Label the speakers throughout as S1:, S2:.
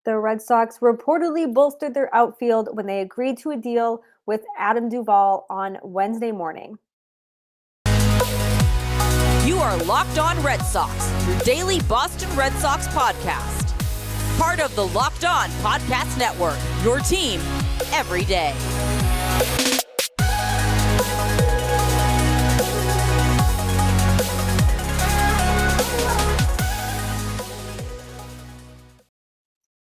S1: The Red Sox reportedly bolstered their outfield when they agreed to a deal with Adam Duvall on Wednesday morning.
S2: You are Locked On Red Sox, your daily Boston Red Sox podcast. Part of the Locked On Podcast Network, your team every day.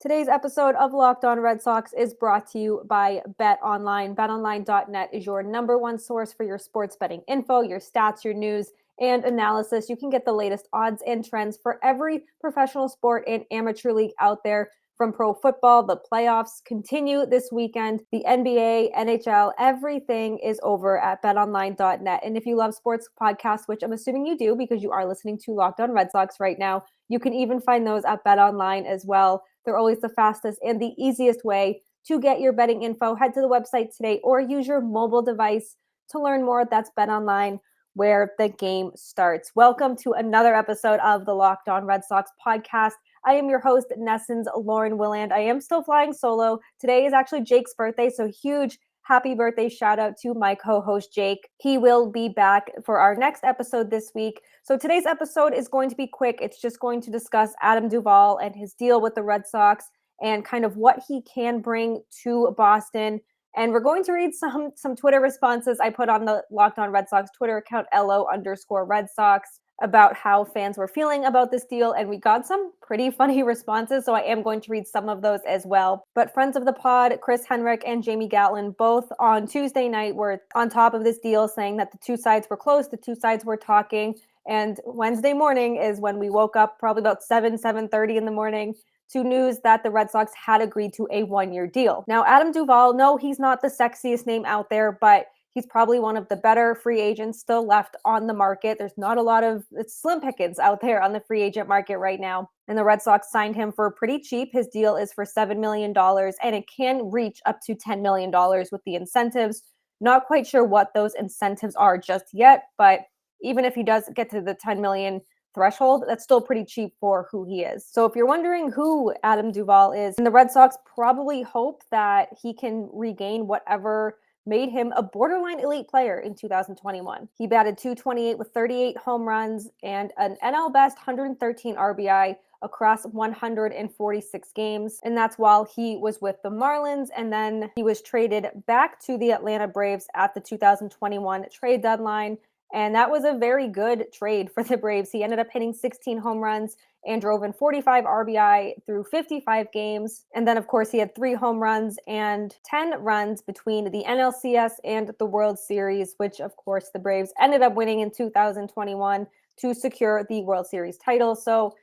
S1: Today's episode of Locked On Red Sox is brought to you by BetOnline. BetOnline.net is your number one source for your sports betting info, your stats, your news, and analysis. You can get the latest odds and trends for every professional sport and amateur league out there. From pro football, the playoffs continue this weekend, the NBA, NHL, everything is over at betonline.net. And if you love sports podcasts, which I'm assuming you do because you are listening to Locked On Red Sox right now, you can even find those at BetOnline as well. They're always the fastest and the easiest way to get your betting info. Head to the website today or use your mobile device to learn more. That's BetOnline, where the game starts. Welcome to another episode of the Locked On Red Sox podcast. I am your host, Nessens Lauren Willand. I am still flying solo. Today is actually Jake's birthday, so huge happy birthday shout out to my co-host Jake. He will be back for our next episode this week. So today's episode is going to be quick. It's just going to discuss Adam Duvall and his deal with the Red Sox and kind of what he can bring to Boston. And we're going to read some Twitter responses I put on the Locked On Red Sox Twitter account, LO_Red Sox, about how fans were feeling about this deal. And we got some pretty funny responses, so I am going to read some of those as well. But friends of the pod, Chris Henrik and Jamie Gatlin, both on Tuesday night were on top of this deal, saying that the two sides were close, the two sides were talking. And Wednesday morning is when we woke up, probably about 7:30 in the morning, to news that the Red Sox had agreed to a one-year deal. Now, Adam Duvall, no, he's not the sexiest name out there, but he's probably one of the better free agents still left on the market. There's not a lot of, it's slim pickings out there on the free agent market right now. And the Red Sox signed him for pretty cheap. His deal is for $7 million, and it can reach up to $10 million with the incentives. Not quite sure what those incentives are just yet, but even if he does get to the 10 million threshold, that's still pretty cheap for who he is. So if you're wondering who Adam Duvall is, and the Red Sox probably hope that he can regain whatever made him a borderline elite player in 2021. He batted .228 with 38 home runs and an NL best 113 RBI across 146 games. And that's while he was with the Marlins. And then he was traded back to the Atlanta Braves at the 2021 trade deadline. And that was a very good trade for the Braves. He ended up hitting 16 home runs and drove in 45 RBI through 55 games. And then, of course, he had 3 home runs and 10 runs between the NLCS and the World Series, which, of course, the Braves ended up winning in 2021 to secure the World Series title. So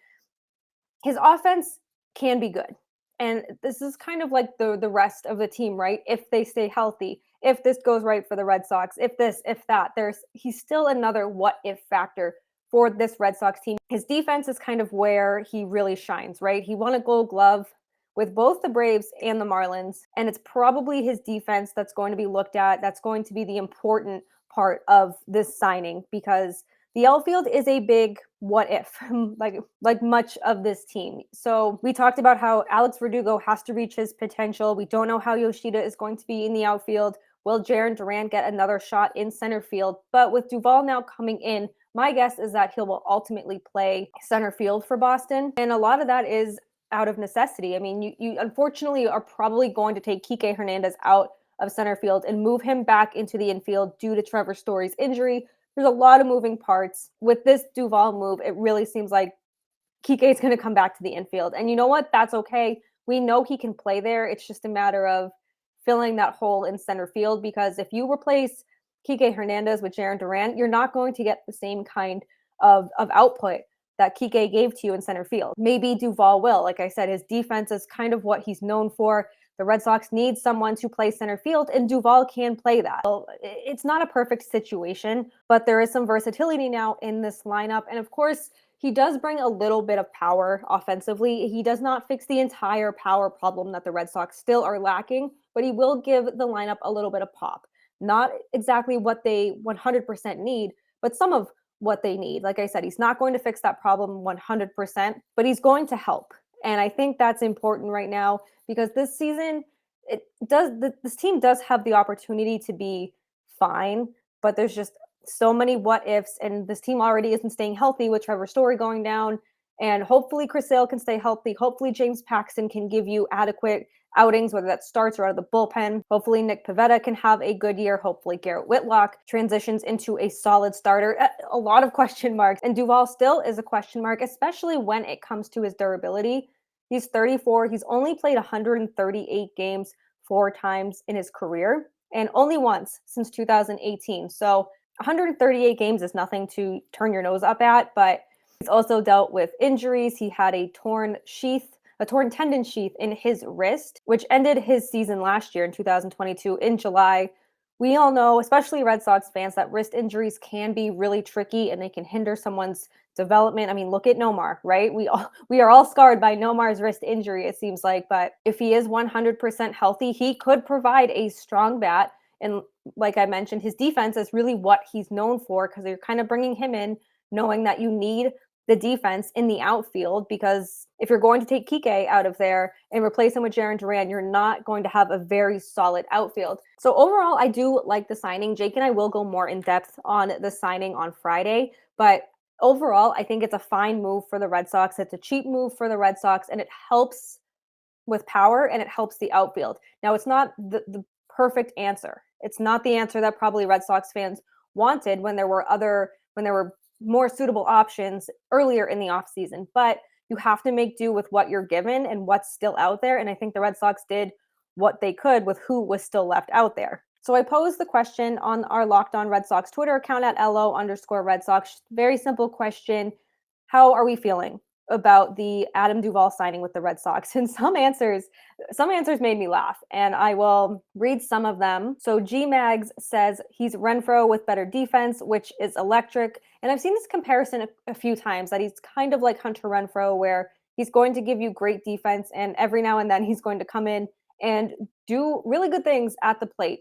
S1: his offense can be good. And this is kind of like the rest of the team, right? If they stay healthy, if this goes right for the Red Sox, if this, if that, he's still another what if factor for this Red Sox team. His defense is kind of where he really shines, right? He won a Gold Glove with both the Braves and the Marlins, and it's probably his defense that's going to be looked at. That's going to be the important part of this signing, because the outfield is a big what if, like much of this team. So we talked about how Alex Verdugo has to reach his potential. We don't know how Yoshida is going to be in the outfield. Will Jarren Duran get another shot in center field? But with Duvall now coming in, my guess is that he will ultimately play center field for Boston. And a lot of that is out of necessity. I mean, you unfortunately are probably going to take Kike Hernandez out of center field and move him back into the infield due to Trevor Story's injury. There's a lot of moving parts. With this Duvall move, it really seems like Kike is going to come back to the infield. And you know what? That's okay. We know he can play there. It's just a matter of filling that hole in center field, because if you replace Kike Hernandez with Jarren Duran, you're not going to get the same kind of output that Kike gave to you in center field. Maybe Duvall will. Like I said, his defense is kind of what he's known for. The Red Sox need someone to play center field, and Duvall can play that. So it's not a perfect situation, but there is some versatility now in this lineup. And of course, he does bring a little bit of power offensively. He does not fix the entire power problem that the Red Sox still are lacking, but he will give the lineup a little bit of pop. Not exactly what they 100% need, but some of what they need. Like I said, he's not going to fix that problem 100%, but he's going to help. And I think that's important right now because this season, this team does have the opportunity to be fine, but there's just so many what ifs, and this team already isn't staying healthy with Trevor Story going down. And hopefully Chris Sale can stay healthy. Hopefully James Paxton can give you adequate outings, whether that starts or out of the bullpen. Hopefully Nick Pivetta can have a good year. Hopefully Garrett Whitlock transitions into a solid starter. A lot of question marks. And Duvall still is a question mark, especially when it comes to his durability. He's 34. He's only played 138 games 4 times in his career and only once since 2018. So 138 games is nothing to turn your nose up at, but he's also dealt with injuries. He had a torn tendon sheath in his wrist, which ended his season last year in 2022 in July. We all know, especially Red Sox fans, that wrist injuries can be really tricky and they can hinder someone's development. I mean, look at Nomar, right? We are all scarred by Nomar's wrist injury, it seems like. But if he is 100% healthy, he could provide a strong bat. And like I mentioned, his defense is really what he's known for because you're kind of bringing him in knowing that you need the defense in the outfield, because if you're going to take Kike out of there and replace him with Jarren Duran, you're not going to have a very solid outfield. So overall, I do like the signing. Jake and I will go more in depth on the signing on Friday, but overall, I think it's a fine move for the Red Sox. It's a cheap move for the Red Sox, and it helps with power and it helps the outfield. Now, it's not the perfect answer. It's not the answer that probably Red Sox fans wanted when there were more suitable options earlier in the offseason, but you have to make do with what you're given and what's still out there. And I think the Red Sox did what they could with who was still left out there. So I posed the question on our Locked On Red Sox Twitter account at LO_Red Sox. Very simple question. How are we feeling about the Adam Duvall signing with the Red Sox? And some answers made me laugh, and I will read some of them. So G Mags says he's Renfroe with better defense, which is electric. And I've seen this comparison a few times, that he's kind of like Hunter Renfroe, where he's going to give you great defense, and every now and then he's going to come in and do really good things at the plate.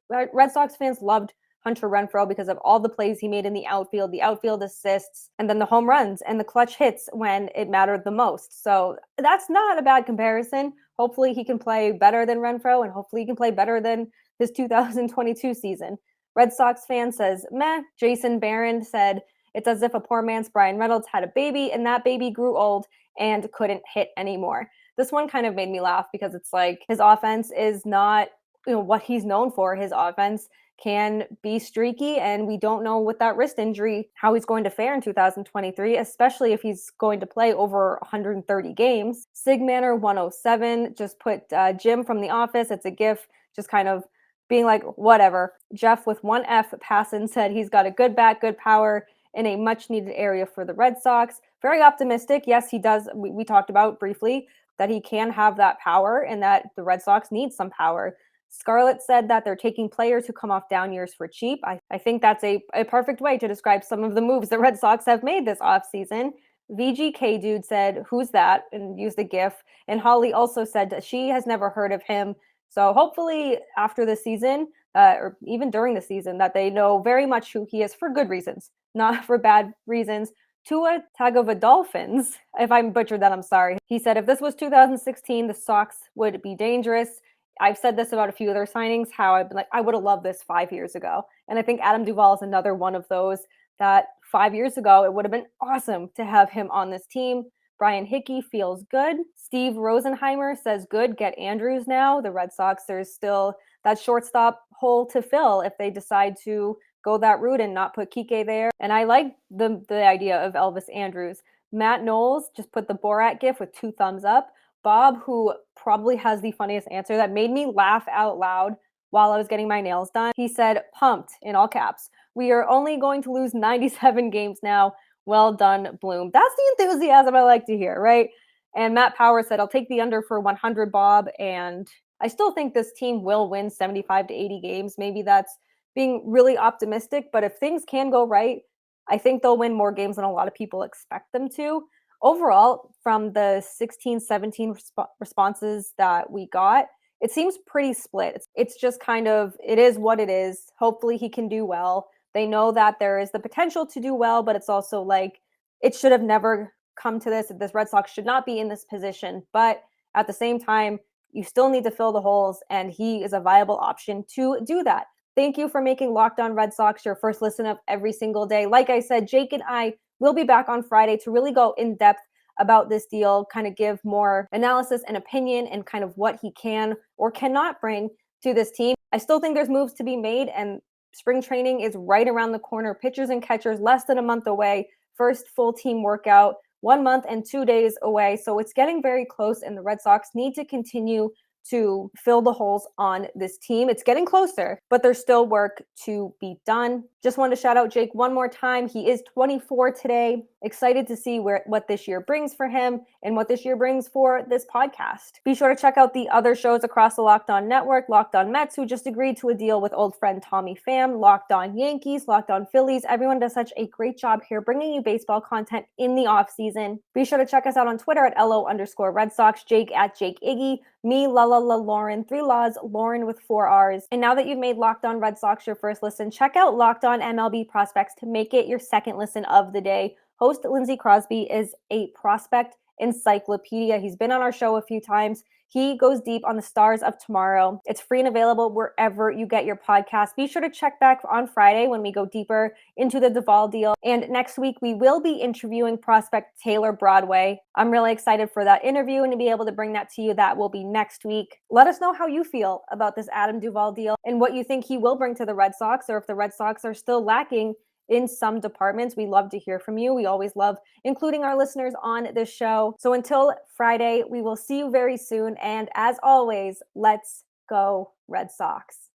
S1: Red Sox fans loved Hunter Renfroe because of all the plays he made in the outfield assists, and then the home runs and the clutch hits when it mattered the most. So that's not a bad comparison. Hopefully he can play better than Renfroe, and hopefully he can play better than his 2022 season. Red Sox fan says, meh. Jason Barron said, it's as if a poor man's Brian Reynolds had a baby and that baby grew old and couldn't hit anymore. This one kind of made me laugh because it's like his offense is not, what he's known for. His offense can be streaky, and we don't know with that wrist injury how he's going to fare in 2023, especially if he's going to play over 130 games. Sigmanner 107 just put Jim from The Office. It's a GIF, just kind of being like, whatever. Jeff with 1F Passon said he's got a good bat, good power in a much needed area for the Red Sox. Very optimistic. Yes, he does. We talked about briefly that he can have that power and that the Red Sox need some power. Scarlett said that they're taking players who come off down years for cheap. I think that's a perfect way to describe some of the moves the Red Sox have made this offseason. VGK Dude said, who's that? And used the GIF. And Holly also said that she has never heard of him. So hopefully after the season, or even during the season, that they know very much who he is for good reasons, not for bad reasons. Tua Tagovailoa, if I butchered that, I'm sorry. He said, if this was 2016, the Sox would be dangerous. I've said this about a few other signings, how I've been like, I would have loved this 5 years ago. And I think Adam Duvall is another one of those that 5 years ago, it would have been awesome to have him on this team. Brian Hickey feels good. Steve Rosenheimer says, good, get Andrews now. The Red Sox, there's still that shortstop hole to fill if they decide to go that route and not put Kike there. And I like the idea of Elvis Andrews. Matt Knowles just put the Borat gif with 2 thumbs up. Bob, who probably has the funniest answer that made me laugh out loud while I was getting my nails done, he said, pumped, in all caps. We are only going to lose 97 games now. Well done, Bloom. That's the enthusiasm I like to hear, right? And Matt Power said, I'll take the under for 100, Bob. And I still think this team will win 75 to 80 games. Maybe that's being really optimistic, but if things can go right, I think they'll win more games than a lot of people expect them to. Overall, from the 16-17 responses that we got, it seems pretty split. It's just kind of, it is what it is. Hopefully he can do well. They know that there is the potential to do well, but it's also like, it should have never come to this Red Sox should not be in this position. But at the same time, you still need to fill the holes, and he is a viable option to do that. Thank you for making Locked On Red Sox your first listen of every single day. Like I said, Jake and I will be back on Friday to really go in depth about this deal, kind of give more analysis and opinion and kind of what he can or cannot bring to this team. I still think there's moves to be made, and spring training is right around the corner. Pitchers and catchers less than a month away. First full team workout 1 month and 2 days away. So it's getting very close, and the Red Sox need to continue to fill the holes on this team. It's getting closer, but there's still work to be done. Just wanted to shout out Jake one more time. He is 24 today. Excited to see what this year brings for him and what this year brings for this podcast. Be sure to check out the other shows across the Locked On Network. Locked On Mets, who just agreed to a deal with old friend Tommy Pham. Locked On Yankees, Locked On Phillies. Everyone does such a great job here bringing you baseball content in the offseason. Be sure to check us out on Twitter at LO_Red Sox, Jake at Jake Iggy, me, La Lauren, 3 Laws, Lauren with 4 R's. And now that you've made Locked On Red Sox your first listen, check out Locked On MLB Prospects to make it your second listen of the day. Host Lindsey Crosby is a prospect encyclopedia. He's been on our show a few times. He goes deep on the stars of tomorrow. It's free and available wherever you get your podcast. Be sure to check back on Friday when we go deeper into the Duvall deal. And next week, we will be interviewing prospect Taylor Broadway. I'm really excited for that interview and to be able to bring that to you. That will be next week. Let us know how you feel about this Adam Duvall deal and what you think he will bring to the Red Sox, or if the Red Sox are still lacking in some departments. We love to hear from you. We always love including our listeners on this show. So until Friday, we will see you very soon. And as always, let's go Red Sox.